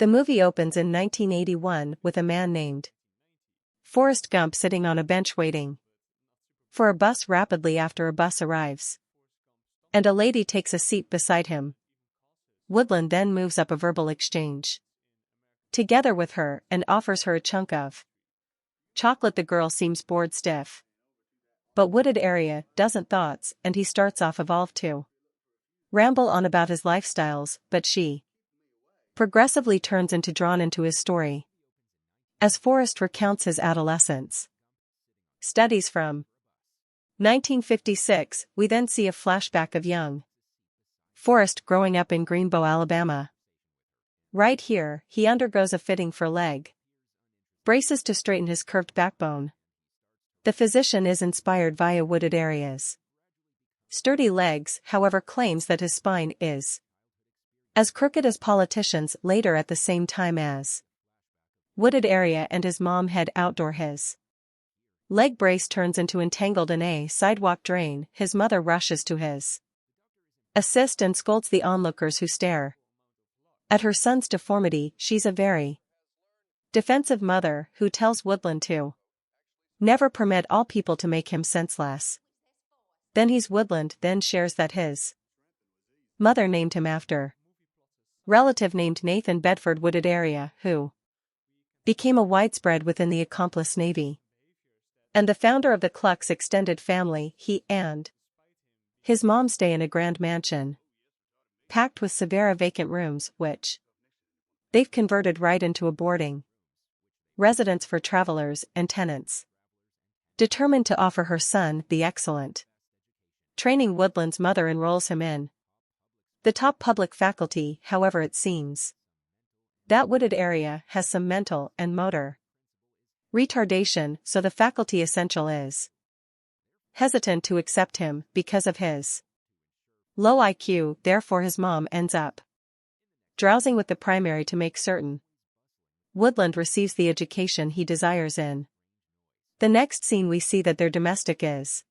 The movie opens in 1981 with a man named Forrest Gump sitting on a bench waiting for a bus rapidly after a bus arrives. And a lady takes a seat beside him. Woodland then moves up a verbal exchange together with her and offers her a chunk of chocolate. The girl seems bored stiff. But Wooded Area doesn't thoughts, and he starts off evolved to ramble on about his lifestyles, but she progressively turns into drawn into his story. As Forrest recounts his adolescence studies from 1956, we then see a flashback of young Forrest growing up in Greenbow, Alabama. Right here, he undergoes a fitting for leg braces to straighten his curved backbone. The physician is inspired via Wooded Area's sturdy legs, however claims that his spine is as crooked as politicians. Later at the same time as Wooded Area and his mom head outdoor, his leg brace turns into entangled in a sidewalk drain. His mother rushes to his assist and scolds the onlookers who stare at her son's deformity. She's a very defensive mother who tells Woodland to never permit all people to make him senseless. Then he's Woodland then shares that his mother named him after relative named Nathan Bedford. Wooded Area, who became a widespread within the accomplice Navy and the founder of the Klux extended family. He and his mom stay in a grand mansion packed with severe vacant rooms, which they've converted right into a boarding residence for travelers and tenants. Determined to offer her son the excellent training, Woodland's mother enrolls him in the top public faculty. However, it seems that Wooded Area has some mental and motor retardation, so the faculty essential is hesitant to accept him because of his low IQ. Therefore his mom ends up drowsing with the primary to make certain Woodland receives the education he desires. In the next scene we see that their domestic is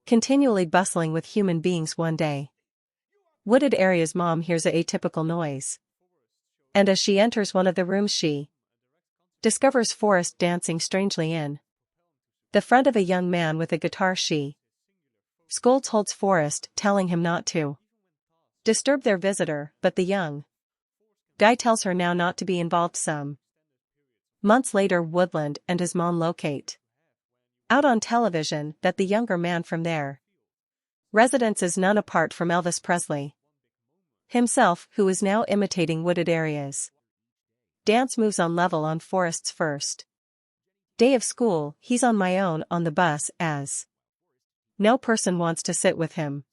continually bustling with human beings. One day, Wooded Area's mom hears a atypical noise, and as she enters one of the rooms she discovers Forrest dancing strangely in the front of a young man with a guitar. She scolds, holds Forrest, telling him not to disturb their visitor, but the young guy tells her now not to be involved. Some months later, Woodland and his mom locate out on television that the younger man from their residence is none apart from Elvis Presley himself, who is now imitating Wooded Area's dance moves on level. On Forrest's first day of school, he's on my own on the bus, as no person wants to sit with him,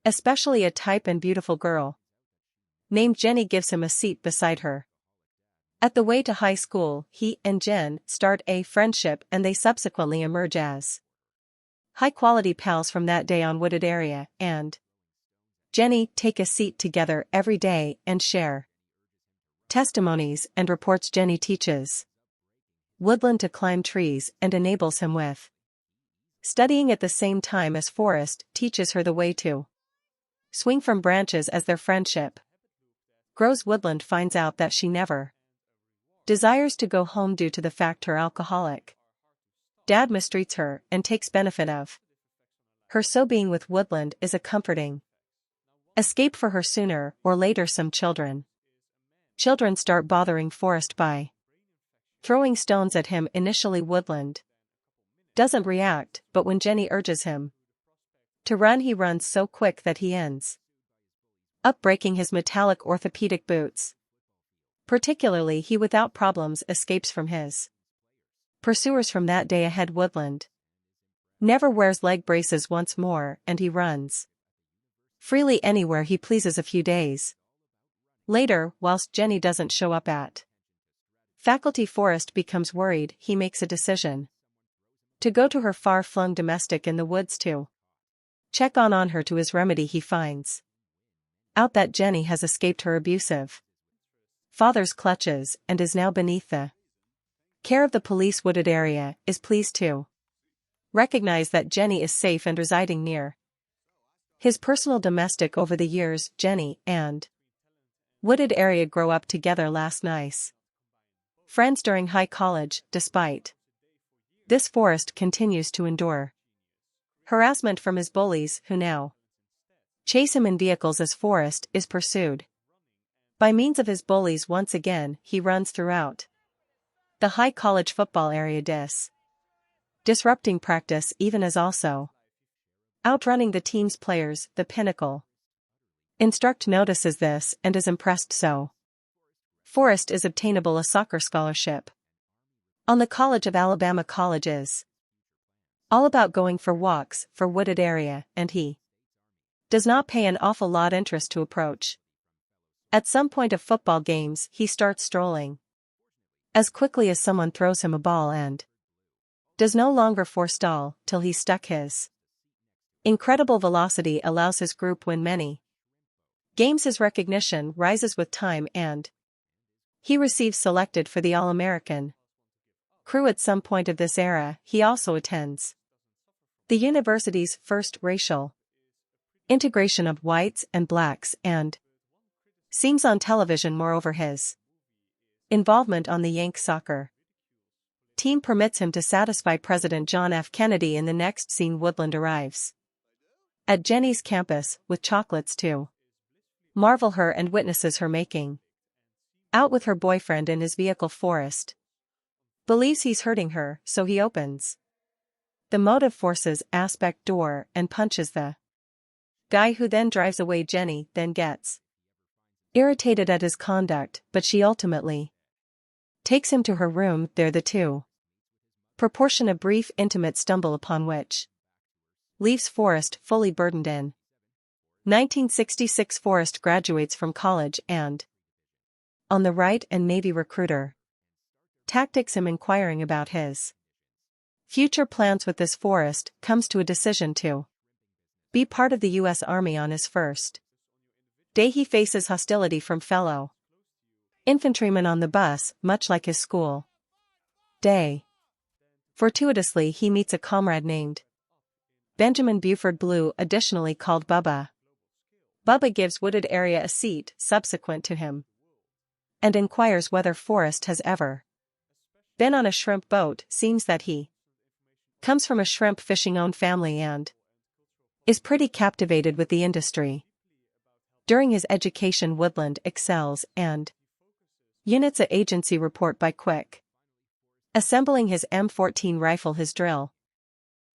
especially a type and beautiful girl named Jenny gives him a seat beside her. At the way to high school, he and Jen start a friendship and they subsequently emerge as high-quality pals. From that day on, Wooded Area and Jenny take a seat together every day and share testimonies and reports. Jenny teaches Woodland to climb trees and enables him with studying at the same time as Forrest teaches her the way to swing from branches. As their friendship grows, Woodland finds out that she never desires to go home due to the fact her alcoholic dad mistreats her and takes benefit of her, so being with Woodland is a comforting escape for her. Sooner or later some children start bothering Forrest by throwing stones at him. Initially Woodland doesn't react, but when Jenny urges him to run, he runs so quick that he ends up breaking his metallic orthopedic boots. Particularly, he without problems escapes from his pursuers. From that day ahead, Woodland never wears leg braces once more, and he runs freely anywhere he pleases. A few days later, whilst Jenny doesn't show up at faculty, Forrest becomes worried. He makes a decision to go to her far-flung domestic in the woods to check on her. To his remedy, he finds out that Jenny has escaped her abusive father's clutches and is now beneath the care of the police. Wooded Area is pleased to recognize that Jenny is safe and residing near his personal domestic. Over the years, Jenny and Wooded area grow up together last nice. Friends during high college, despite this Forrest continues to endure harassment from his bullies who now chase him in vehicles as Forrest is pursued by means of his bullies. Once again, he runs throughout the high college football area disrupting practice even as also outrunning the team's players. The pinnacle instruct notices this and is impressed, so Forrest is obtainable a soccer scholarship on the College of Alabama. College is all about going for walks for wooded area, and he does not pay an awful lot interest to approach. At some point of football games he starts strolling as quickly as someone throws him a ball and does no longer forestall till he stuck. His incredible velocity allows his group win many games. His recognition rises with time and he receives selected for the All-American crew. At some point of this era he also attends the university's first racial integration of whites and blacks and seems on television. Moreover, his involvement on the Yank soccer team permits him to satisfy President John F. Kennedy. In the next scene, Woodland arrives at Jenny's campus with chocolates to marvel her and witnesses her making out with her boyfriend in his vehicle. Forrest believes he's hurting her, so he opens the motive forces aspect door and punches the guy, who then drives away. Jenny then gets irritated at his conduct, but she ultimately takes him to her room. There the two proportion a brief intimate stumble upon which leaves Forrest fully burdened. In 1966 Forrest graduates from college and on the right and Navy recruiter tactics him inquiring about his future plans. With this Forrest comes to a decision to be part of the U.S. Army. On his first day he faces hostility from fellow infantrymen on the bus, much like his school day. Fortuitously he meets a comrade named Benjamin Buford Blue, additionally called Bubba. Bubba gives Wooded area a seat subsequent to him and inquires whether Forrest has ever been on a shrimp boat. Seems that he comes from a shrimp fishing owned family and is pretty captivated with the industry. During his education Woodland excels and units a agency report by quick assembling his M14 rifle. His drill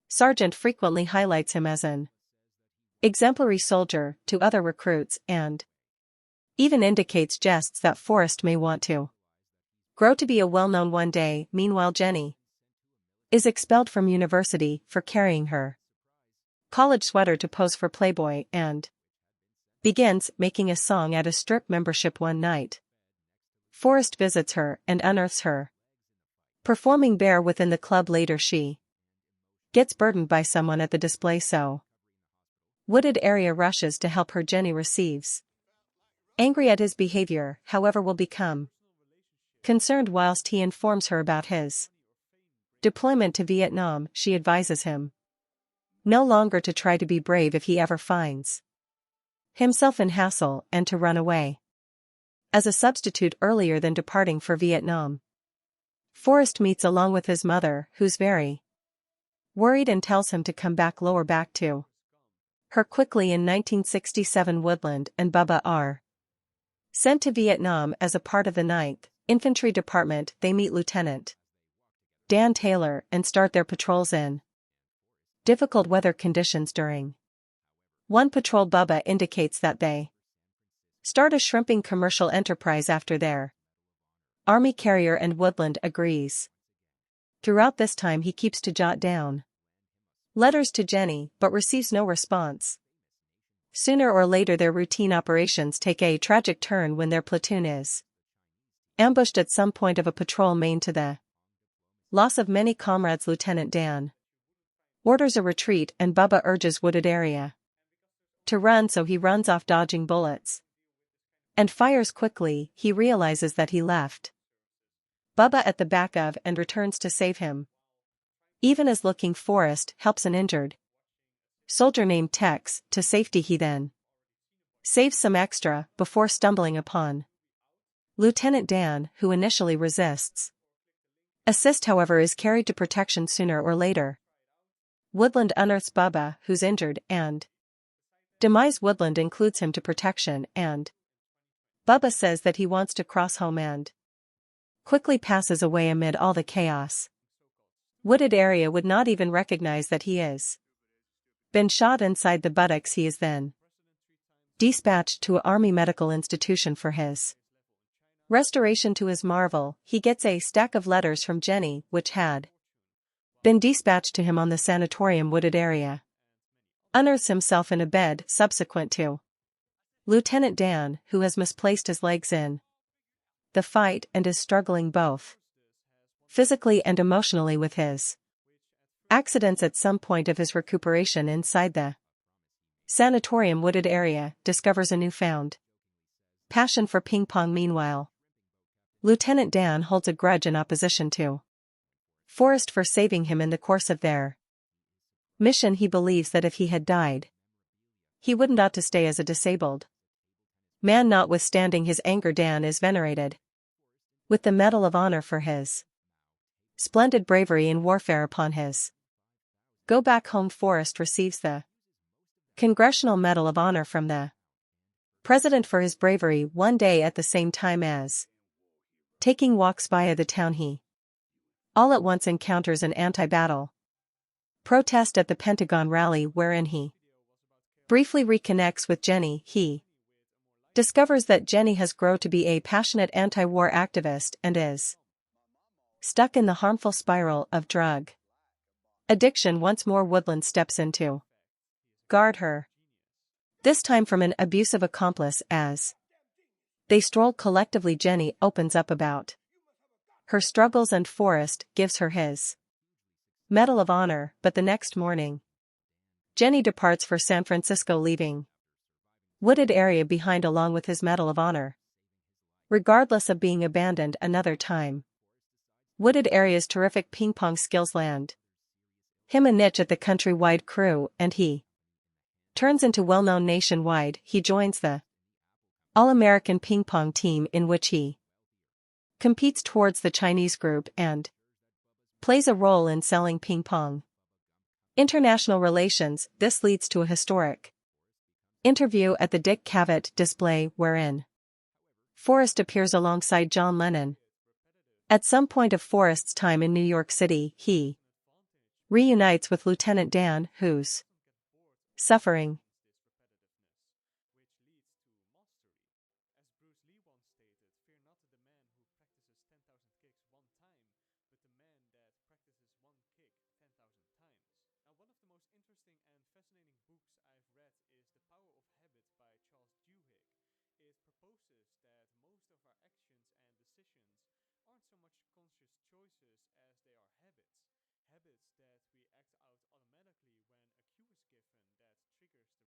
sergeant frequently highlights him as an exemplary soldier to other recruits and even indicates jests that Forrest may want to grow to be a well-known one day. Meanwhile, Jenny is expelled from university for carrying her college sweater to pose for Playboy and begins making a song at a strip membership. One night Forrest visits her and unearths her performing bare within the club. Later she gets burdened by someone at the display, so Wooded area rushes to help her. Jenny receives angry at his behavior, however will become concerned whilst he informs her about his deployment to Vietnam. She advises him no longer to try to be brave if he ever finds himself in hassle and to run away as a substitute earlier than departing for Vietnam. Forrest meets along with his mother, who's very worried and tells him to come back. Lower back to her quickly. In 1967 Woodland and Bubba are sent to Vietnam as a part of the 9th Infantry Department. They meet Lieutenant Dan Taylor and start their patrols in difficult weather conditions. During one patrol Bubba indicates that they start a shrimping commercial enterprise after their Army carrier, and Woodland agrees. Throughout this time he keeps to jot down letters to Jenny but receives no response. Sooner or later their routine operations take a tragic turn when their platoon is ambushed at some point of a patrol main to the loss of many comrades. Lieutenant Dan orders a retreat and Bubba urges Wooded area to run, so he runs off dodging bullets and fires quickly. He realizes that he left Bubba at the back of and returns to save him. Even as looking Forrest helps an injured soldier named Tex to safety. He then Saves some extra before stumbling upon Lieutenant Dan, who initially resists. Assist, however, is carried to protection sooner or later. Woodland unearths Bubba, who's injured, and demise. Woodland includes him to protection, and Bubba says that he wants to cross home and quickly passes away amid all the chaos. Wooded area would not even recognize that he is been shot inside the buttocks. He is then dispatched to an army medical institution for his restoration. To his marvel, he gets a stack of letters from Jenny, which had been dispatched to him on the sanatorium. Wooded area unearths himself in a bed subsequent to Lieutenant Dan, who has misplaced his legs in the fight and is struggling both physically and emotionally with his accidents. At some point of his recuperation inside the sanatorium, Wooded area discovers a newfound passion for ping pong. Meanwhile, Lieutenant Dan holds a grudge in opposition to Forrest for saving him in the course of their mission. He believes that if he had died, he wouldn't ought to stay as a disabled man. Notwithstanding his anger, Dan is venerated with the Medal of Honor for his splendid bravery in warfare. Upon his go back home, Forrest receives the Congressional Medal of Honor from the President for his bravery. One day, at the same time as taking walks via the town, he all at once encounters an anti-battle protest at the Pentagon rally, wherein he briefly reconnects with Jenny. He discovers that Jenny has grown to be a passionate anti-war activist and is stuck in the harmful spiral of drug addiction. Once more, Woodland steps in to guard her, this time from an abusive accomplice. As they stroll collectively, Jenny opens up about her struggles and Forrest gives her his Medal of Honor. But the next morning, Jenny departs for San Francisco, leaving Wooded area behind along with his Medal of Honor. Regardless of being abandoned another time, Wooded area's terrific ping pong skills land him a niche at the countrywide crew, and he turns into well-known nationwide. He joins the All-American ping pong team, in which he competes towards the Chinese group and plays a role in selling ping pong international relations. This leads to a historic interview at the Dick Cavett display, wherein Forrest appears alongside John Lennon. At some point of Forrest's time in New York City, he reunites with Lieutenant Dan, who's suffering